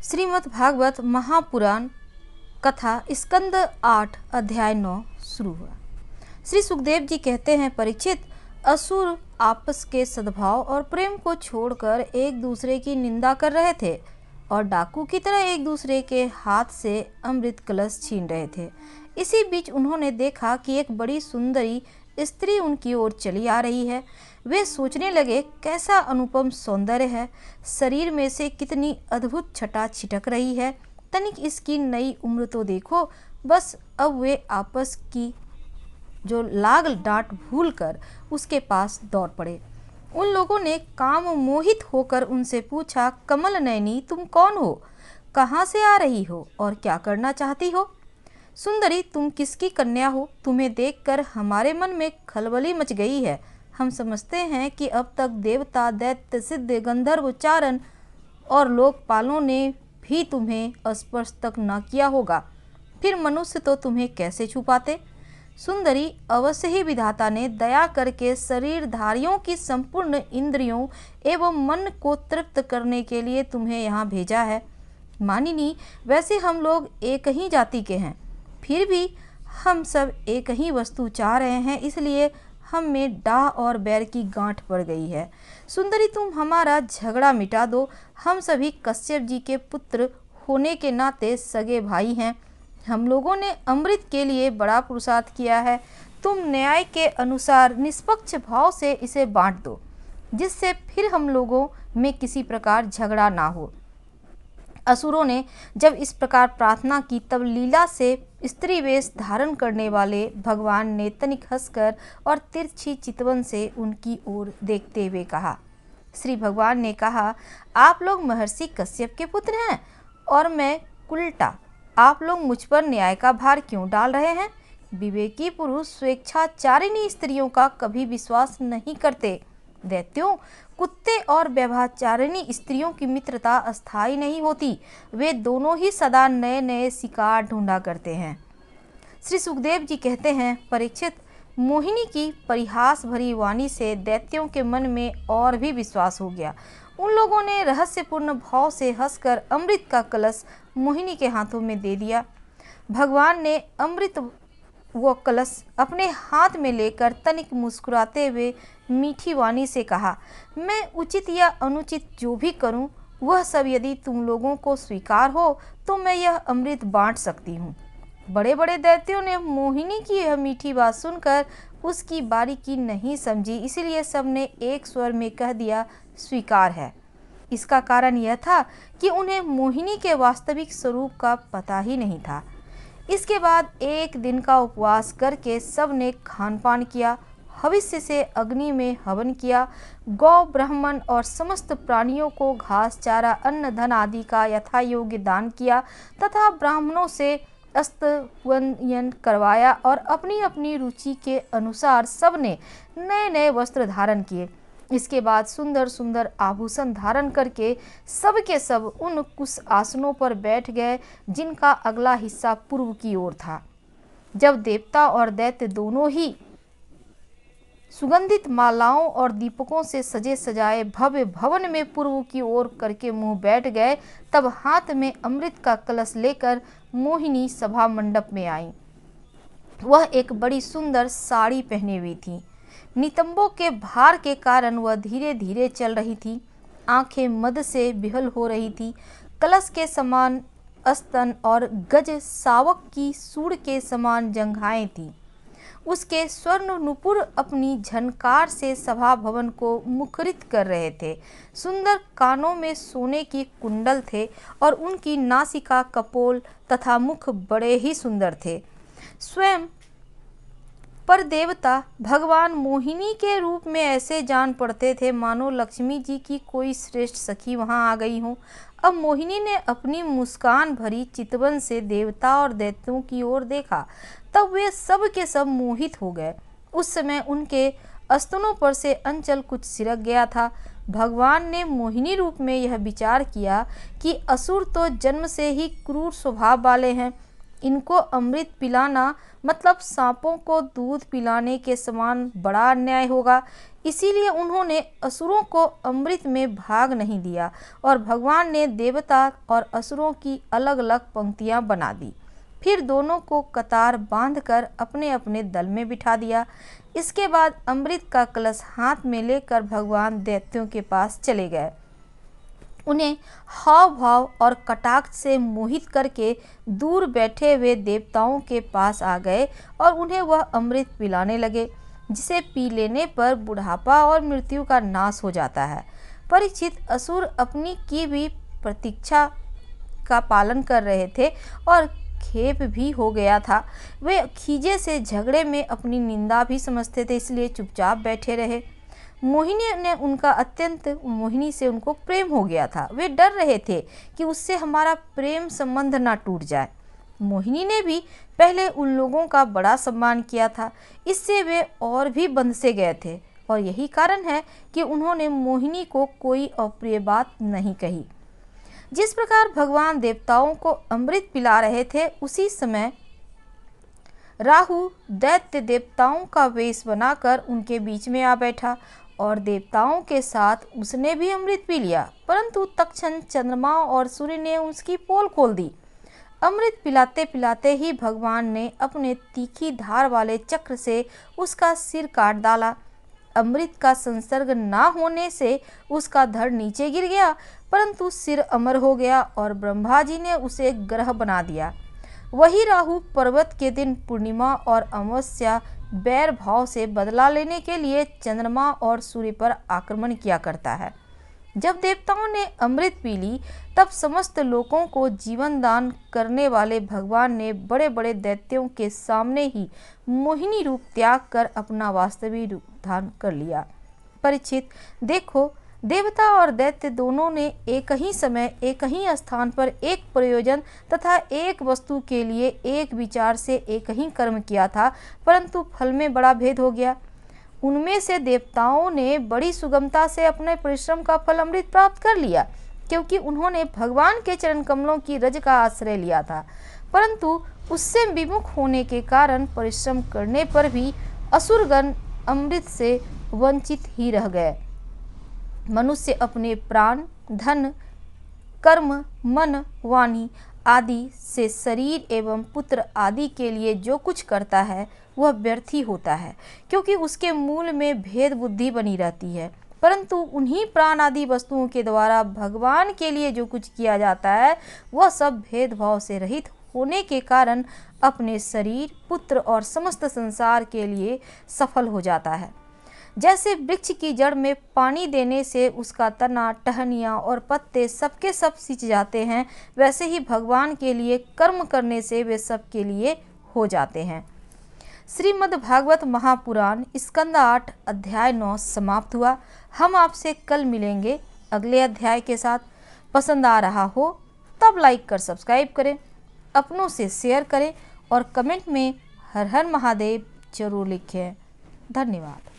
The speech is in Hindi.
श्रीमद् भागवत महापुराण कथा स्कंद 8 अध्याय 9 शुरू हुआ। श्री सुखदेव जी कहते हैं, परीक्षित, असुर आपस के सद्भाव और प्रेम को छोड़कर एक दूसरे की निंदा कर रहे थे और डाकू की तरह एक दूसरे के हाथ से अमृत कलश छीन रहे थे। इसी बीच उन्होंने देखा कि एक बड़ी सुंदरी स्त्री उनकी ओर चली आ रही है। वे सोचने लगे, कैसा अनुपम सौंदर्य है, शरीर में से कितनी अद्भुत छटा छिटक रही है, तनिक इसकी नई उम्र तो देखो। बस अब वे आपस की जो लाग डांट भूलकर उसके पास दौड़ पड़े। उन लोगों ने काम मोहित होकर उनसे पूछा, कमल नयनी, तुम कौन हो, कहाँ से आ रही हो और क्या करना चाहती हो? सुंदरी, तुम किसकी कन्या हो? तुम्हें देखकर हमारे मन में खलबली मच गई है। हम समझते हैं कि अब तक देवता, दैत्य, सिद्ध, गंधर्व, चारण और लोकपालों ने भी तुम्हें स्पर्श तक न किया होगा, फिर मनुष्य तो तुम्हें कैसे छू पाते? सुंदरी, अवश्य ही विधाता ने दया करके शरीरधारियों की संपूर्ण इंद्रियों एवं मन को तृप्त करने के लिए तुम्हें यहाँ भेजा है। मानिनी, वैसे हम लोग एक ही जाति के हैं, फिर भी हम सब एक ही वस्तु चाह रहे हैं, इसलिए हम में डाह और बैर की गांठ पड़ गई है। सुंदरी, तुम हमारा झगड़ा मिटा दो। हम सभी कश्यप जी के पुत्र होने के नाते सगे भाई हैं। हम लोगों ने अमृत के लिए बड़ा पुरुषार्थ किया है। तुम न्याय के अनुसार निष्पक्ष भाव से इसे बांट दो, जिससे फिर हम लोगों में किसी प्रकार झगड़ा ना हो। असुरों ने जब इस प्रकार प्रार्थना की, तब लीला से स्त्री वेश धारण करने वाले भगवान ने तनिक हंसकर और तिरछी चितवन से उनकी ओर देखते हुए कहा। श्री भगवान ने कहा, आप लोग महर्षि कश्यप के पुत्र हैं और मैं कुलटा। आप लोग मुझ पर न्याय का भार क्यों डाल रहे हैं? विवेकी पुरुष स्वेच्छाचारिणी स्त्रियों का कभी विश्वास नहीं करते। दैत्यों, कुत्ते और व्यभिचारिणी स्त्रियों की मित्रता अस्थायी नहीं होती। वे दोनों ही सदा नए नए शिकार ढूंढा करते हैं। श्री सुखदेव जी कहते हैं, परीक्षित, मोहिनी की परिहास भरी वाणी से दैत्यों के मन में और भी विश्वास हो गया। उन लोगों ने रहस्यपूर्ण भाव से हंसकर अमृत का कलश मोहिनी के हाथों में दे दिया। भगवान ने अमृत वो कलश अपने हाथ में लेकर तनिक मुस्कुराते हुए मीठी वाणी से कहा, मैं उचित या अनुचित जो भी करूं, वह सब यदि तुम लोगों को स्वीकार हो तो मैं यह अमृत बांट सकती हूँ। बड़े बड़े दैत्यों ने मोहिनी की यह मीठी बात सुनकर उसकी बारीकी नहीं समझी, इसीलिए सबने एक स्वर में कह दिया, स्वीकार है। इसका कारण यह था कि उन्हें मोहिनी के वास्तविक स्वरूप का पता ही नहीं था। इसके बाद एक दिन का उपवास करके सब ने खान पान किया, भविष्य से अग्नि में हवन किया, गौ, ब्राह्मण और समस्त प्राणियों को घास, चारा, अन्न, धन आदि का यथा योग्य दान किया तथा ब्राह्मणों से अस्तवयन करवाया और अपनी अपनी रुचि के अनुसार सबने नए नए वस्त्र धारण किए। इसके बाद सुंदर सुंदर आभूषण धारण करके सब के सब उन कुश आसनों पर बैठ गए, जिनका अगला हिस्सा पूर्व की ओर था। जब देवता और दैत्य दोनों ही सुगंधित मालाओं और दीपकों से सजे सजाए भव्य भवन में पूर्व की ओर करके मुंह बैठ गए, तब हाथ में अमृत का कलश लेकर मोहिनी सभा मंडप में आई। वह एक बड़ी सुंदर साड़ी पहनी हुई थी। नितंबों के भार के कारण वह धीरे धीरे चल रही थी। आंखें मद से बिहल हो रही थी। कलश के समान स्तन और गज सावक की सूंड के समान जंघाएं थीं। उसके स्वर्ण नुपुर अपनी झनकार से सभा भवन को मुखरित कर रहे थे। सुंदर कानों में सोने की कुंडल थे और उनकी नासिका, कपोल तथा मुख बड़े ही सुंदर थे। स्वयं पर देवता भगवान मोहिनी के रूप में ऐसे जान पड़ते थे मानो लक्ष्मी जी की कोई श्रेष्ठ सखी वहां आ गई हो। अब मोहिनी ने अपनी मुस्कान भरी चितवन से देवता और दैत्यों की ओर देखा, तब वे सब के सब मोहित हो गए। उस समय उनके स्तनों पर से अंचल कुछ सिरक गया था। भगवान ने मोहिनी रूप में यह विचार किया कि असुर तो जन्म से ही क्रूर स्वभाव वाले हैं, इनको अमृत पिलाना मतलब सांपों को दूध पिलाने के समान बड़ा अन्याय होगा। इसीलिए उन्होंने असुरों को अमृत में भाग नहीं दिया और भगवान ने देवता और असुरों की अलग अलग पंक्तियां बना दी। फिर दोनों को कतार बांधकर अपने अपने दल में बिठा दिया। इसके बाद अमृत का कलश हाथ में लेकर भगवान दैत्यों के पास चले गए। उन्हें हाव भाव और कटाक्ष से मोहित करके दूर बैठे हुए देवताओं के पास आ गए और उन्हें वह अमृत पिलाने लगे, जिसे पी लेने पर बुढ़ापा और मृत्यु का नाश हो जाता है। परीक्षित, असुर अपनी की भी प्रतीक्षा का पालन कर रहे थे और खेप भी हो गया था। वे खीजे से झगड़े में अपनी निंदा भी समझते थे, इसलिए चुपचाप बैठे रहे। मोहिनी से उनको प्रेम हो गया था। वे डर रहे थे कि उससे हमारा प्रेम संबंध ना टूट जाए। मोहिनी ने भी पहले उन लोगों का बड़ा सम्मान किया था, इससे वे और भी बंध से गए थे और यही कारण है कि उन्होंने मोहिनी को कोई अप्रिय बात नहीं कही। जिस प्रकार भगवान देवताओं को अमृत पिला रहे थे, उसी समय राहु दैत्य देवताओं का वेश बनाकर उनके बीच में आ बैठा और देवताओं के साथ उसने भी अमृत पी लिया। परंतु तत्क्षण चंद्रमा और सूर्य ने उसकी पोल खोल दी। अमृत पिलाते पिलाते ही भगवान ने अपने तीखी धार वाले चक्र से उसका सिर काट डाला। अमृत का संसर्ग ना होने से उसका धड़ नीचे गिर गया, परंतु सिर अमर हो गया और ब्रह्मा जी ने उसे ग्रह बना दिया। वही राहु पर्वत के दिन पूर्णिमा और अमावस्या बैर भाव से बदला लेने के लिए चंद्रमा और सूर्य पर आक्रमण किया करता है। जब देवताओं ने अमृत पी ली, तब समस्त लोगों को जीवन दान करने वाले भगवान ने बड़े बड़े दैत्यों के सामने ही मोहिनी रूप त्याग कर अपना वास्तविक रूप धारण कर लिया। परीक्षित, देखो, देवता और दैत्य दोनों ने एक ही समय एक ही स्थान पर एक प्रयोजन तथा एक वस्तु के लिए एक विचार से एक ही कर्म किया था, परंतु फल में बड़ा भेद हो गया। उनमें से देवताओं ने बड़ी सुगमता से अपने परिश्रम का फल अमृत प्राप्त कर लिया, क्योंकि उन्होंने भगवान के चरण कमलों की रज का आश्रय लिया था। परंतु उससे विमुख होने के कारण परिश्रम करने पर भी असुरगण अमृत से वंचित ही रह गए। मनुष्य अपने प्राण, धन, कर्म, मन, वाणी आदि से शरीर एवं पुत्र आदि के लिए जो कुछ करता है वह व्यर्थ ही होता है, क्योंकि उसके मूल में भेद बुद्धि बनी रहती है। परंतु उन्हीं प्राण आदि वस्तुओं के द्वारा भगवान के लिए जो कुछ किया जाता है वह सब भेदभाव से रहित होने के कारण अपने शरीर, पुत्र और समस्त संसार के लिए सफल हो जाता है। जैसे वृक्ष की जड़ में पानी देने से उसका तना, टहनियाँ और पत्ते सबके सब सिंच जाते हैं, वैसे ही भगवान के लिए कर्म करने से वे सबके लिए हो जाते हैं। श्रीमद् भागवत महापुराण स्कंद 8 अध्याय 9 समाप्त हुआ। हम आपसे कल मिलेंगे अगले अध्याय के साथ। पसंद आ रहा हो तब लाइक कर सब्सक्राइब करें, अपनों से शेयर करें और कमेंट में हर हर महादेव जरूर लिखें। धन्यवाद।